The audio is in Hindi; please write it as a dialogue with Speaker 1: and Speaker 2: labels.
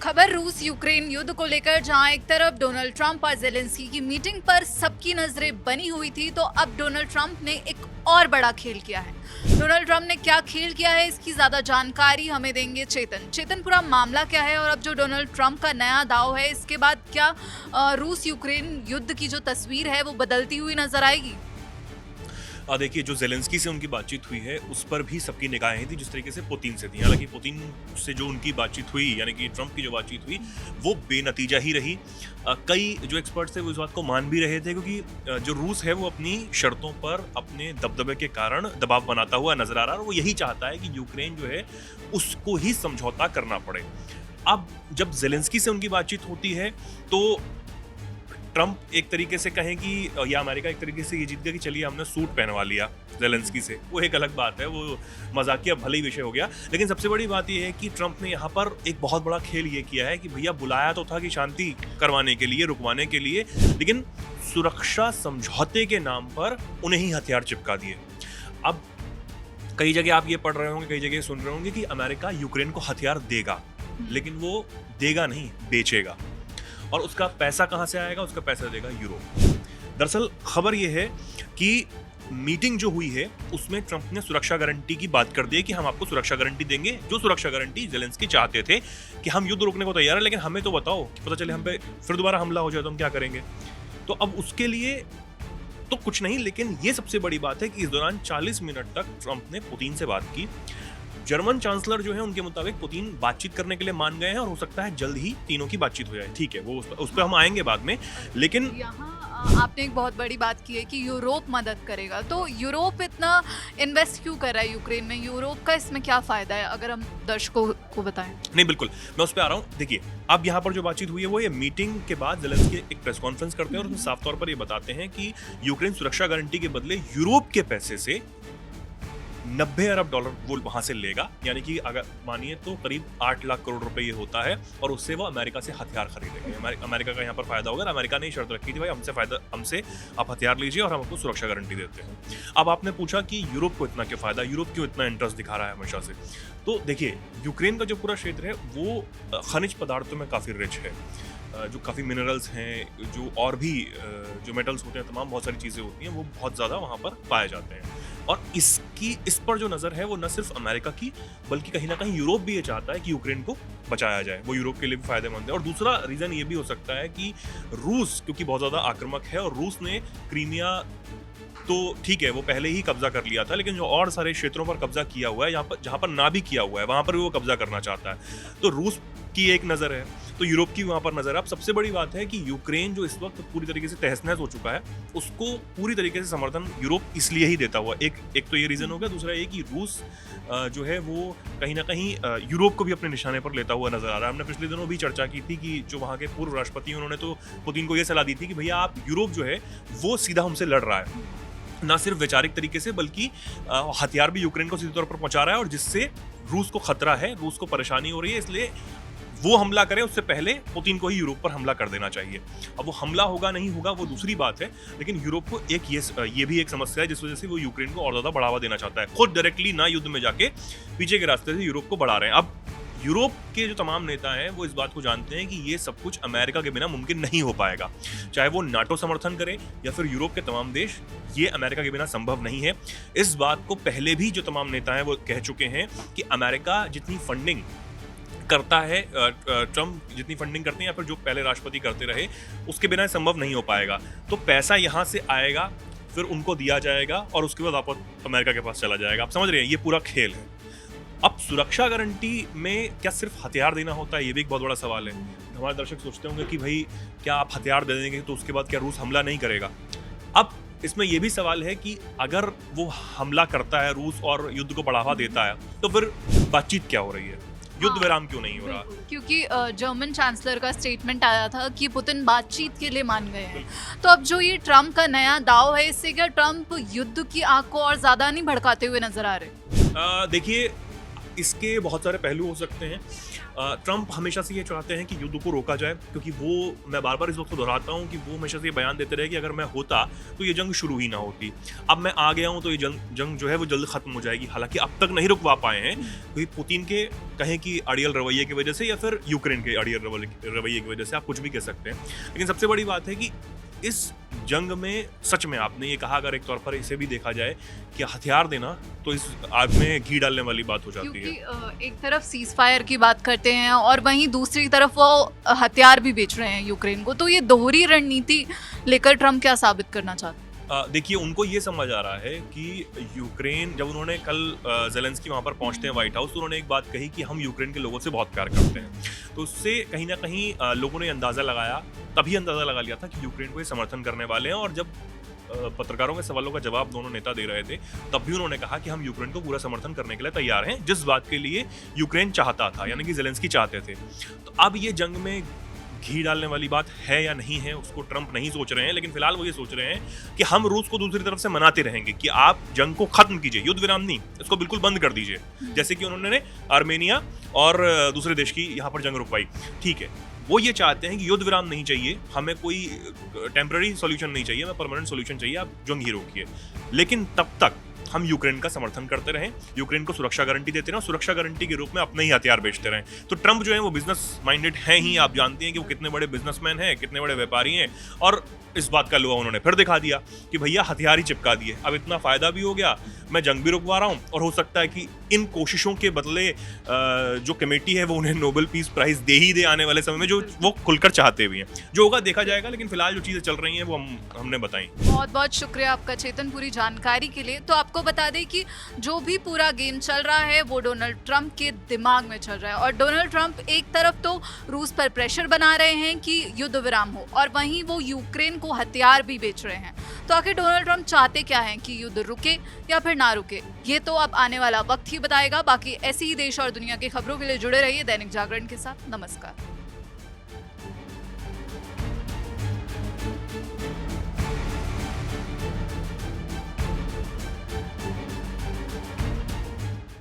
Speaker 1: खबर रूस यूक्रेन युद्ध को लेकर, जहां एक तरफ डोनाल्ड ट्रंप और जेलेंस्की की मीटिंग पर सबकी नजरें बनी हुई थी, तो अब डोनाल्ड ट्रंप ने एक और बड़ा खेल किया है। डोनाल्ड ट्रंप ने क्या खेल किया है, इसकी ज्यादा जानकारी हमें देंगे चेतन। पूरा मामला क्या है और अब जो डोनाल्ड ट्रंप का नया दाव है, इसके बाद क्या रूस यूक्रेन युद्ध की जो तस्वीर है वो बदलती हुई नजर आएगी?
Speaker 2: देखिए, जो जेलेंस्की से उनकी बातचीत हुई है उस पर भी सबकी निगाहें थी जिस तरीके से पुतिन से थी। हालांकि पुतिन से जो उनकी बातचीत हुई, यानी कि ट्रंप की जो बातचीत हुई, वो बेनतीजा ही रही। कई जो एक्सपर्ट्स थे वो इस बात को मान भी रहे थे, क्योंकि जो रूस है वो अपनी शर्तों पर अपने दबदबे के कारण दबाव बनाता हुआ नजर आ रहा है और वो यही चाहता है कि यूक्रेन जो है उसको ही समझौता करना पड़े। अब जब जेलेंस्की से उनकी बातचीत होती है तो ट्रंप एक तरीके से कहें कि या अमेरिका एक तरीके से ये जीत गया कि चलिए हमने सूट पहनवा लिया जेलेंस्की से, वो एक अलग बात है, वो मजाकिया भले ही विषय हो गया। लेकिन सबसे बड़ी बात ये है कि ट्रंप ने यहाँ पर एक बहुत बड़ा खेल ये किया है कि भैया बुलाया तो था कि शांति करवाने के लिए, रुकवाने के लिए, लेकिन सुरक्षा समझौते के नाम पर उन्हें ही हथियार चिपका दिए। अब कई जगह आप ये पढ़ रहे होंगे, कई जगह सुन रहे होंगे कि अमेरिका यूक्रेन को हथियार देगा, लेकिन वो देगा नहीं, बेचेगा। और उसका पैसा कहां से आएगा? उसका पैसा देगा यूरोप। दरअसल खबर यह है कि मीटिंग जो हुई है उसमें ट्रंप ने सुरक्षा गारंटी की बात कर दी है कि हम आपको सुरक्षा गारंटी देंगे, जो सुरक्षा गारंटी जेलेंस्की चाहते थे कि हम युद्ध रोकने को तैयार है, लेकिन हमें तो बताओ कि पता चले हम पे फिर दोबारा हमला हो जाए तो हम क्या करेंगे। तो अब उसके लिए तो कुछ नहीं, लेकिन ये सबसे बड़ी बात है कि इस दौरान 40 मिनट तक ट्रंप ने पुतिन से बात की। जर्मन चांसलर जो है उनके मुताबिक पुतिन बातचीत करने के लिए मान गए हैं और हो सकता है जल्द ही तीनों की बातचीत हो जाए। ठीक है, वो उस पर हम आएंगे बाद में, लेकिन
Speaker 1: यहाँ आपने एक बहुत बड़ी बात की है कि यूरोप मदद करेगा, तो यूरोप इतना इन्वेस्ट क्यों कर रहा है यूक्रेन में? यूरोप का इसमें क्या फायदा है, अगर हम दर्शकों को बताएं?
Speaker 2: नहीं, बिल्कुल मैं उस पर आ रहा हूँ। देखिए, अब यहाँ पर जो बातचीत हुई है वो ये मीटिंग के बाद जेलेंस्की एक प्रेस कॉन्फ्रेंस करते हैं और उसमें साफ तौर पर ये बताते हैं कि यूक्रेन सुरक्षा गारंटी के बदले यूरोप के पैसे से 90 अरब डॉलर वो वहां से लेगा, यानी कि अगर मानिए तो करीब 8 लाख करोड़ रुपए ये होता है, और उससे वो अमेरिका से हथियार खरीदेंगे। अमेरिका का यहाँ पर फायदा होगा। अमेरिका ने शर्त रखी थी, भाई हमसे आप हथियार लीजिए और हम आपको सुरक्षा गारंटी देते हैं। अब आपने पूछा कि यूरोप को इतना क्यों फायदा, यूरोप क्यों इतना इंटरेस्ट दिखा रहा है हमेशा से? तो देखिए, यूक्रेन का जो पूरा क्षेत्र है वो खनिज पदार्थों में काफी रिच है, जो काफ़ी मिनरल्स हैं, जो और भी जो मेटल्स होते हैं, तमाम बहुत सारी चीज़ें होती हैं, वो बहुत ज़्यादा वहाँ पर पाए जाते हैं। और इस पर जो नज़र है वो न सिर्फ अमेरिका की, बल्कि कहीं ना कहीं यूरोप भी ये चाहता है कि यूक्रेन को बचाया जाए। वो यूरोप के लिए भी फायदेमंद है। और दूसरा रीज़न ये भी हो सकता है कि रूस, क्योंकि बहुत ज़्यादा आक्रामक है, और रूस ने क्रीमिया तो ठीक है वो पहले ही कब्जा कर लिया था, लेकिन जो और सारे क्षेत्रों पर कब्जा किया हुआ है, जहाँ पर ना भी किया हुआ है, वहाँ पर भी वो कब्जा करना चाहता है। तो रूस की एक नज़र है, तो यूरोप की वहाँ पर नज़र है। अब सबसे बड़ी बात है कि यूक्रेन जो इस वक्त पूरी तरीके से तहस-नहस हो चुका है, उसको पूरी तरीके से समर्थन यूरोप इसलिए ही देता हुआ, एक तो ये रीज़न हो गया। दूसरा ये कि रूस जो है वो कहीं ना कहीं यूरोप को भी अपने निशाने पर लेता हुआ नजर आ रहा है। हमने पिछले दिनों भी चर्चा की थी कि जो वहाँ के पूर्व राष्ट्रपति, उन्होंने तो पुतिन को ये सलाह दी थी कि भैया आप, यूरोप जो है वो सीधा हमसे लड़ रहा है, ना सिर्फ वैचारिक तरीके से बल्कि हथियार भी यूक्रेन को सीधे तौर पर पहुंचा रहा है, और जिससे रूस को खतरा है, रूस को परेशानी हो रही है, इसलिए वो हमला करे उससे पहले पुतिन को ही यूरोप पर हमला कर देना चाहिए। अब वो हमला होगा नहीं होगा वो दूसरी बात है, लेकिन यूरोप को ये भी एक समस्या है जिस वजह से वो यूक्रेन को और ज्यादा बढ़ावा देना चाहता है। खुद डायरेक्टली ना युद्ध में जाके पीछे के रास्ते से यूरोप को बढ़ा रहे हैं। अब यूरोप के जो तमाम नेता हैं वो इस बात को जानते हैं कि ये सब कुछ अमेरिका के बिना मुमकिन नहीं हो पाएगा, चाहे वो नाटो समर्थन करे या फिर यूरोप के तमाम देश, ये अमेरिका के बिना संभव नहीं है। इस बात को पहले भी जो तमाम नेता हैं वो कह चुके हैं कि अमेरिका जितनी फंडिंग करता है, ट्रंप जितनी फंडिंग करते हैं या फिर जो पहले राष्ट्रपति करते रहे, उसके बिना संभव नहीं हो पाएगा। तो पैसा यहाँ से आएगा, फिर उनको दिया जाएगा और उसके बाद वापस अमेरिका के पास चला जाएगा। आप समझ रहे हैं, ये पूरा खेल है। अब सुरक्षा गारंटी में क्या सिर्फ हथियार देना होता है, ये भी एक बहुत बड़ा सवाल है। हमारे दर्शक सोचते होंगे कि भाई क्या आप हथियार दे देंगे तो उसके बाद क्या रूस हमला नहीं करेगा? अब इसमें यह भी सवाल है कि अगर वो हमला करता है रूस और युद्ध को बढ़ावा देता है, तो फिर बातचीत क्या हो रही है, युद्ध विराम क्यों नहीं हो रहा?
Speaker 1: क्योंकि जर्मन चांसलर का स्टेटमेंट आया था कि पुतिन बातचीत के लिए मान गए हैं। तो अब जो ये ट्रंप का नया दाव है, इससे क्या ट्रंप युद्ध की आग को और ज्यादा नहीं भड़काते हुए नजर आ रहे?
Speaker 2: देखिए, इसके बहुत सारे पहलू हो सकते हैं। ट्रंप हमेशा से ये चाहते हैं कि युद्ध को रोका जाए, क्योंकि वो, मैं बार बार इस वक्त दोहराता हूँ कि वो हमेशा से ये बयान देते रहे कि अगर मैं होता तो ये जंग शुरू ही ना होती। अब मैं आ गया हूँ तो ये जंग जो है वो जल्द खत्म हो जाएगी। हालांकि अब तक नहीं रुकवा पाए हैं, क्योंकि पुतिन के कहें कि अड़ियल रवैये की वजह से या फिर यूक्रेन के अड़ियल रवैये की वजह से, आप कुछ भी कह सकते हैं। लेकिन सबसे बड़ी बात है कि इस जंग में सच में आपने ये कहा, अगर एक तौर पर इसे भी देखा जाए कि हथियार देना तो इस आग में घी डालने वाली बात हो जाती है।
Speaker 1: क्योंकि एक तरफ सीज फायर की बात करते हैं और वहीं दूसरी तरफ वो हथियार भी बेच रहे हैं यूक्रेन को, तो ये दोहरी रणनीति लेकर ट्रम्प क्या साबित करना चाहते हैं?
Speaker 2: देखिए, उनको ये समझ आ रहा है कि यूक्रेन, जब उन्होंने कल ज़ेलेंस्की वहाँ पर पहुँचते हैं व्हाइट हाउस, तो उन्होंने एक बात कही कि हम यूक्रेन के लोगों से बहुत प्यार करते हैं। तो उससे कहीं ना कहीं लोगों ने अंदाज़ा लगाया, तभी अंदाज़ा लगा लिया था कि यूक्रेन को ये समर्थन करने वाले हैं। और जब पत्रकारों के सवालों का जवाब दोनों नेता दे रहे थे, तब भी उन्होंने कहा कि हम यूक्रेन को पूरा समर्थन करने के लिए तैयार हैं, जिस बात के लिए यूक्रेन चाहता था, यानी कि ज़ेलेंस्की चाहते थे। तो अब ये जंग में घी डालने वाली बात है या नहीं है, उसको ट्रंप नहीं सोच रहे हैं। लेकिन फिलहाल वो ये सोच रहे हैं कि हम रूस को दूसरी तरफ से मनाते रहेंगे कि आप जंग को खत्म कीजिए, युद्ध विराम नहीं, इसको बिल्कुल बंद कर दीजिए। जैसे कि उन्होंने आर्मेनिया और दूसरे देश की यहाँ पर जंग रुकवाई, ठीक है। वो ये चाहते हैं कि युद्ध विराम नहीं चाहिए, हमें कोई टेम्पररी सॉल्यूशन नहीं चाहिए, हमें परमानेंट सॉल्यूशन चाहिए, आप जंग ही रोकिए। लेकिन तब तक हम यूक्रेन का समर्थन करते रहें, यूक्रेन को सुरक्षा गारंटी देते रहें, सुरक्षा गारंटी के रूप में अपने ही हथियार बेचते रहें। तो ट्रंप जो है वो बिजनेस माइंडेड हैं ही, आप जानते हैं कि वो कितने बड़े बिजनेसमैन हैं, कितने बड़े व्यापारी हैं। और इस बात का लोहा उन्होंने फिर दिखा दिया कि भैया हथियार ही चिपका दिए, अब इतना फायदा भी हो गया, मैं जंग भी रुकवा रहा हूँ, और हो सकता है कि इन कोशिशों के बदले जो कमेटी है वो उन्हें नोबेल पीस प्राइज दे ही दे आने वाले समय में, जो वो खुलकर चाहते भी हैं। जो होगा देखा जाएगा, लेकिन फिलहाल जो चीज़ें चल रही हैं वो हमने बताई।
Speaker 1: बहुत बहुत शुक्रिया आपका चेतन, पूरी जानकारी के लिए। तो आपको बता दें कि जो भी पूरा गेम चल रहा है वो डोनाल्ड ट्रंप के दिमाग में चल रहा है, और डोनाल्ड ट्रंप एक तरफ तो रूस पर प्रेशर बना रहे हैं कि युद्ध विराम हो, और वहीं वो यूक्रेन को हथियार भी बेच रहे हैं। तो आखिर डोनाल्ड ट्रंप चाहते क्या हैं, कि युद्ध रुके या फिर ना रुके, ये तो अब आने वाला वक्त ही बताएगा। बाकी ऐसी ही देश और दुनिया की खबरों के लिए जुड़े रहिए दैनिक जागरण के साथ। नमस्कार।